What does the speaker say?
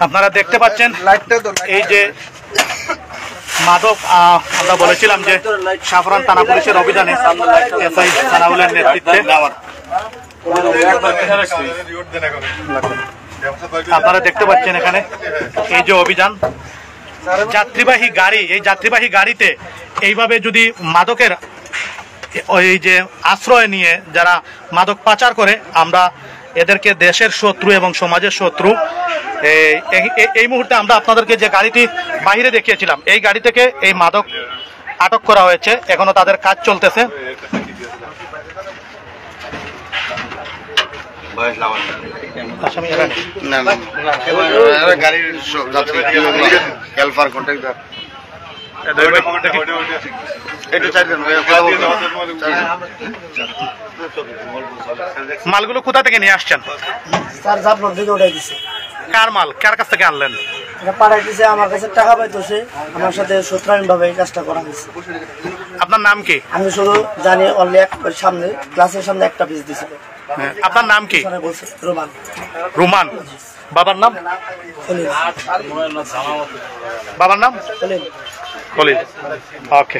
আপনারা দেখতে পাচ্ছেন এই যে মাদক আমরা বলেছিলাম যে সাফরান থানা পুলিশের অভিযানে এসআই সানাউলের নেতৃত্বে আপনারা দেখতে পাচ্ছেন এখানে এই যে অভিযান যাত্রীবাহী গাড়ি, এই যাত্রীবাহী গাড়িতে এইভাবে যদি মাদকের ওই যে আশ্রয় নিয়ে যারা মাদক পাচার করে, আমরা এদেরকে দেশের শত্রু এবং সমাজের শত্রু। এই মুহূর্তে আমরা আপনাদেরকে যে গাড়িটি বাহিরে দেখিয়েছিলাম, এই গাড়ি থেকে এই মাদক আটক করা হয়েছে, এখনো তাদের কাজ চলতেছে। মালগুলো কোথা থেকে নিয়ে আসছেন? কার মাল, কার কাছ থেকে আনলেন? পাঠাই দিছে, আমার কাছে টাকা পাইতো, সে আমার সাথে সূত্রায়ণ ভাবে এই কাজটা করা হয়েছে। আপনার নাম কি? আমি শুধু জানি অনলি একবার সামনে ক্লাসের সামনে একটা পিস দিছিল। আপনার নাম কি? রোমান। রোমান। বাবার নাম? বাবার নাম? খলিল। ওকে।